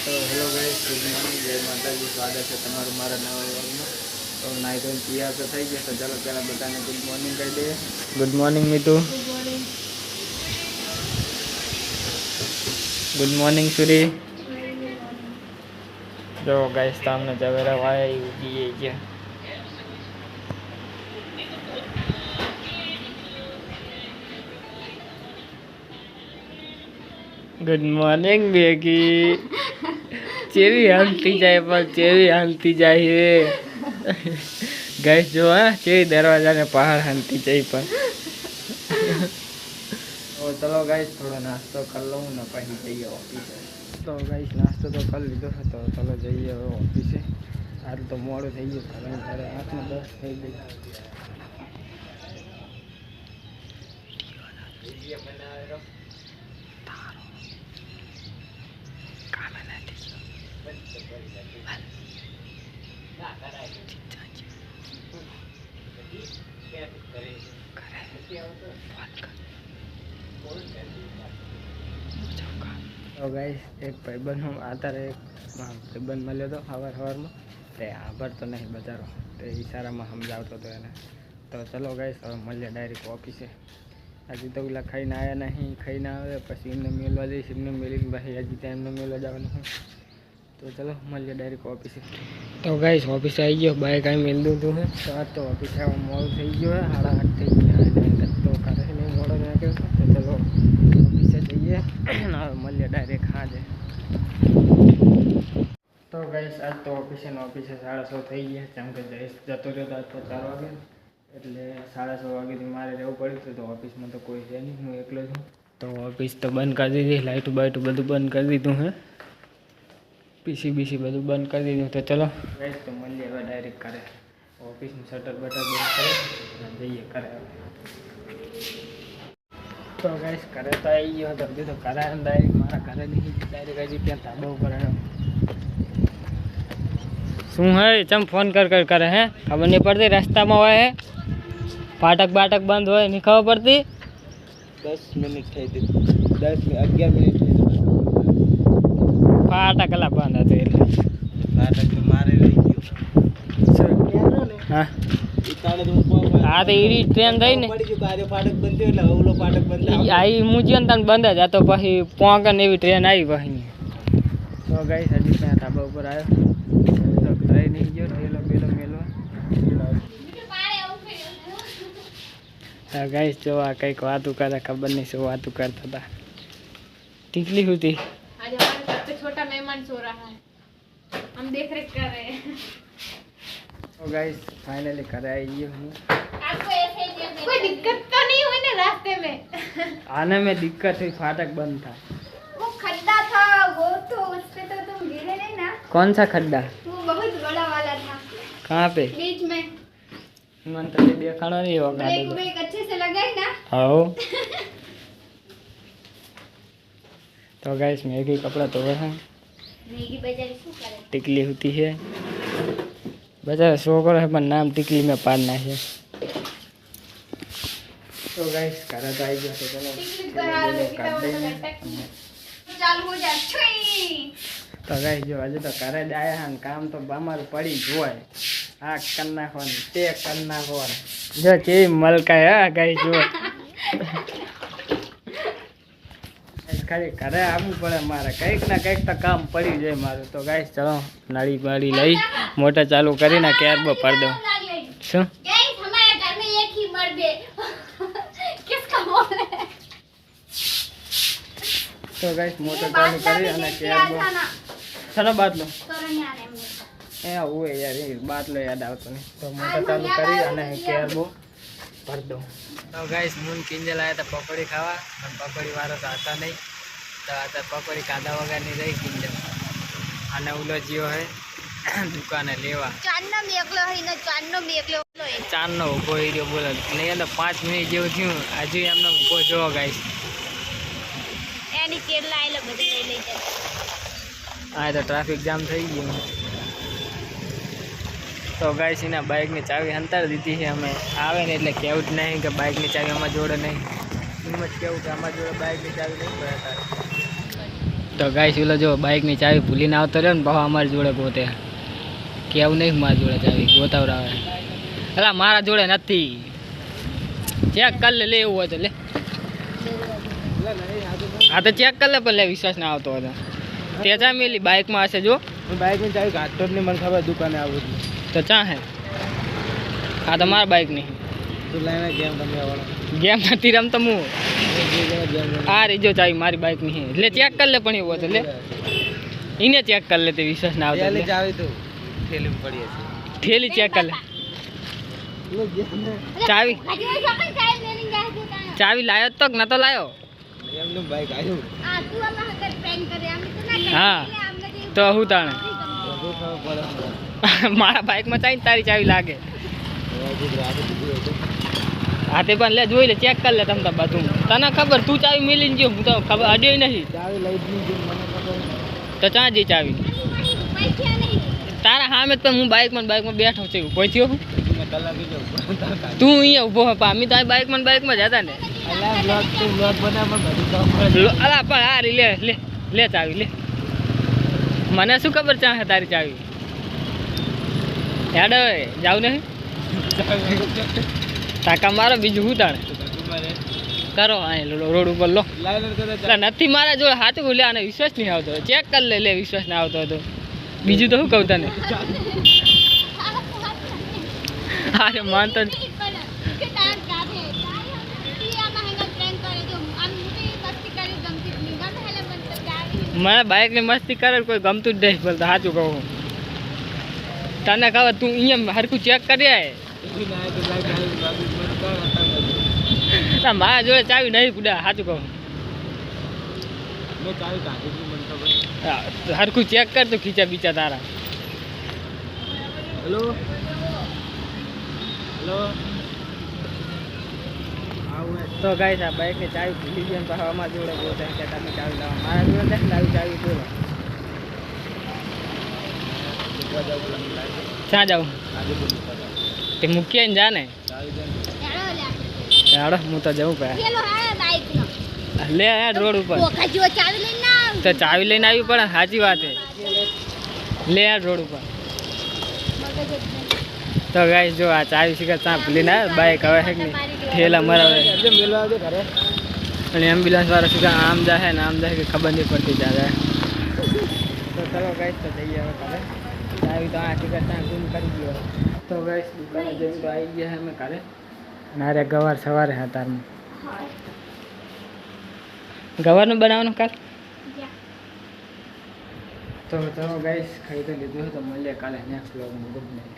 तो hello guys, good morning, जय माता जी। स्वागत है તમારું મારા નવા વ્લોગમાં। તો નાઈ ધોઈને તૈયાર તો થઈ ગયા, તો ચાલો પહેલાં બધાને ગુડ મોર્નિંગ કહી દઈએ। Good morning Mitu. Good morning. Good morning Suri. જો ગાઈસ સામને જવેરા વાય ઉગી ગયા। गुड मॉर्निंग बेगी। चेरी हलती जाए पर चेरी हलती जाए गैस जो है चेरी दरवाजा ने पहाड़ हलती जाए पर तो चलो गैस थोड़ा नाश्तो कर लूँ ना पहले जाइए ऑफिस। तो गैस नाश्तो तो कर लीधो है, तो चलो जाइए ऑफिस। आज तो मोड़ू थी गयो, साढ़े 8 में 10 थी गई। तो गाइस एक भाईबंध हम आता रहे, भाईबंध मिले तो हवार में ते आभार तो नहीं बचारो, तो इशारा में समझावतो तो एने। तो चलो गाइस हम मिले डायरेक्ट ऑफिस। आज तो ओला खाई आया नहीं, खाई ना आवे पछी एमने मेलवा जईश, एमने मेलीने भाई आज एमने मेलवा जवानुं है। तो चलो मिलिए डायरेक्ट ऑफिस। तो गाइस ऑफिस आई गयो, बाइक आई मेल दूँ है। तो आज तो ऑफिस आवा मोड़ थी गयो है, 8:30 थी गया तो करे नहीं मोड़ो नहीं गयो। तो चलो ऑफिस जाइए, मिलिए डायरेक्ट हाँ जाए। तो गाइस आज तो ऑफिस 6:30 थी गया, जेम के जयेश जतो रह्यो तो आज तो 4 वागे, એટલે 6:30 વાગ્યાથી મારે રહેવું પડ્યું હતું। તો ઓફિસમાં તો કોઈ છે નહીં, હું એકલો છું। તો ઓફિસ તો બંધ કરી દીધી, લાઇટ બાઇટ બધું બંધ કરી દીધું है, पीसी बीसी બધું બંધ કરી દીધું। તો ચલો ગાઈસ તો મળીએ હવે ડાયરેક્ટ કરે, ઓફિસનું શટર બટર બંધ કરે જઈએ કરે। તો ગાઈસ કરે તો આવી ગયો, તો હજુ તો કરે ડાયરેક્ટ મારા ઘરે નહીં, ડાયરેક્ટ હજી ત્યાં ધાબા ઉપર આવ્યો। શું હે ચમ ફોન कर કરે હે? ખબર નહીં પડતી, રસ્તામાં હોય હે, फाटक बाटक बंद हो नहीं खबर पड़ती। 10 मिनट થઈ દે, 10 11 મિનિટ થઈ દે, फाटक ला बंद હતો એટલે फाटक તો મારે રહી ગયો ને। હા ઈતાળે તો ઉપર આ તો ઈડી ટ્રેન થઈ ને પડી ગયો, કાર્ય फाटक બંધ થયો એટલે ઓલો फाटक બંધ આઈ મુજિયન તન બંધ જ હતો, પછી પોંગન એવી ટ્રેન આવી પછી। તો ગાઈસ હજી ત્યાં ધાબા ઉપર આવ્યો, તો ઘરે નહીં ગયો, ઠેલો પેલો મેલવા। तो गाइस जो आ कई बात करे, खबर नहीं से बात करता था। टिकली होती आज हमारे घर पे छोटा मेहमान सो रहा है, हम देख रेख कर रहे हैं। तो गाइस फाइनली घर आई हूँ। आपको ऐसे ही कोई दिक्कत तो नहीं हुई ना रास्ते में? आने में दिक्कत हुई, फाटक बंद था। वो खड्डा था वो, तो उस पे तो तुम गिरे नहीं ना? कौन सा खड्डा? वो बहुत बड़ा वाला था। कहाँ पे? बीच में। मन तो देखाना नहीं होगा। ब्रेक ब्रेक अच्छे से लगाई ना? आओ तो गाइस मैगी कपड़ा तो है, मैगी बेचारी શું કરે? टिकली होती है बेचारा छोकरो है, पर नाम टिकली में पाड़ना है। तो गाइस घर तो आई गया, तो चलो टिकली करा ले काट देंगे। चालू हो जा छुई। तो गाइस जो आज तो करे आया हैं, काम तो बामारू पड़ी जोय, आ कर नाखो ते कर नाखो जो चे मलका है गाइस जो खाली करे आवू पड़े मारे, कईक ना कईक तो काम पड़ी जाए मारू। तो गाइस चलो नड़ी बड़ी लई मोटर चालू करी ना कैरबो पड़ दो। शू गाइस हमारे घर में एक ही मर्द है। किसका बोल रहे हैं? तो गाइस मोटर चालू करी અને कैरबो चलो बात लो ए हुए यार, ये बात लो याद आवतो नहीं। तो मोटर चालू करी અને कैरबो भर दो। तो गाइस मून किंजल आया था पकोड़ी खावा, पर पकोड़ी वाला तो आता नहीं, तो आता पकोड़ी खाधा वगैरह नहीं रही किंजल અને ઉલો જીઓ है दुकाने लेवा। चांदनो में एकलो है ना, चांदनो में एकलो है। चांदनो उभो ही रह्यो बोले नहीं तो 5 मिनिट जेवुं थयुं, हजू एमने उभो जो गाइस एनी केरला आइलो बधे लई लई जाय। आ तो ट्राफिक जाम થઈ ગયું। तो गाइस इना बाइक ની ચાવી અંતર દીધી છે અમે, આવે ને એટલે કેવું જ નહીં કે બાઇક ની ચાવી અમાર જોડે નહીં, એમ જ કેવું કે અમાર જોડે બાઇક ની ચાવી નહીં પડે। તો ગાઈસ ઓલો જો બાઇકની ચાવી ભૂલીને આવતો રહ્યો ને બહુ અમારી જોડે ગોતે કેવું નહીં મારી જોડે ચાવી ગોતાવડાવે અલા મારા જોડે નથી ચેક કર લે એવું હોય તો લે હા તો ચેક કર લે પણ લે વિશ્વાસ ના આવતો હતો તે ચા મેલી બાઇકમાં હશે જો બાઇકની ચાવી કાઢતો જ નહીં મને ખબર દુકાને આવું છું તો ચા હે હા તો મારા બાઇક નહીં તું લઈને ગેમ રમ્યા વાળો ગેમ નથી રમતો હું આ રીજો ચાવી મારી બાઇક નહીં એટલે ચેક કર લે પણ એવું હતું લે એને ચેક કર લે તે વિશ્વાસ ના આવતો એટલે. ચાવી તું થેલીમાં પડી હશે થેલી ચેક કર લે ચાવી ચાવી લાયો જ તો કે નતો લાયો એમનું બાઇક આવ્યું હા તો હું તાણે મારા બાઇકમાં ચાવી તારી ચાવી લાગે હા તે પણ લે જોઈ લે ચેક કર લે તમ તાર બધું તને ખબર તું ચાવી મેલીને ગયો હું તો ખબર અડ્યો નહીં ચાવી લઈ જ નહીં મને ખબર તો ચા જઈ ચાવી તારા સામે જ પણ હું બાઇકમાં બેઠો છું કોઈ થયો હું મેં કલાકી જાઉં તું અહીંયા ઊભો હપા અમે તો બાઇકમાં જતા ને તું બ્લોગ બનાવ પણ બધું કામ કરે અલા પણ આ લે લે લે ચાવી લે મને શું ખબર ચા હે તારી ચાવી હેડ જાવ નહીં ટાકા મારો બીજું હું તાણે કરો અહીં રોડ ઉપર લો એટલે નથી મારા જોડે સાચું લે આને વિશ્વાસ નહીં આવતો ચેક કરી લે વિશ્વાસ ના આવતો હતો બીજું તો શું કહું તને અરે માનતો મને બાઇકની મસ્તી કરે કોઈ ગમતું જ નહીં બોલતા સાચું કહું તને ખબર તું અહીંયા હરખું ચેક કરી આય મારા જોડે ચાવી નહીં પુડા સાચું કહું હરખું ચેક કર તું ખીચા બીચા તારા હેલો હેલો તો ગાઈસ આ બાઇકની ચાવી ભૂલી ગઈ પાછા અમારા જોડે બોલતા કે તમે ચાવી લાવો મારા જોડે લાવી ચાવી બોલો ક્યાં જાઉં તે મૂકીએ ને જા ને હાડો હું તો જવું પડે લે યાર રોડ ઉપર તો ચાવી લઈને આવી પડે સાચી વાત છે લે યાર રોડ ઉપર તો ગાઈસ જો આ ચાવી શીખર ચા ભૂલી ના બાઇક હવે છે કે ઠેલા મરાવે અને એમ્બ્યુલન્સ વાળા શીખર આમ જાય ને આમ જાય કે ખબર નહીં પડતી જાય તો ચલો ગાઈસ તો જઈએ હવે કાલે ચાવી તો આ શીખર ચા ગુમ કરી ગયો તો ગાઈસ દુકાને જઈને તો આવી ગયા અમે કાલે અને અરે ગવાર સવારે હતા તારમાં ગવારનું બનાવવાનું કાલ તો ચલો ગાઈસ ખાઈ તો લીધું તો મળીએ કાલે નેક્સ્ટ વ્લોગમાં ગુડ નાઇટ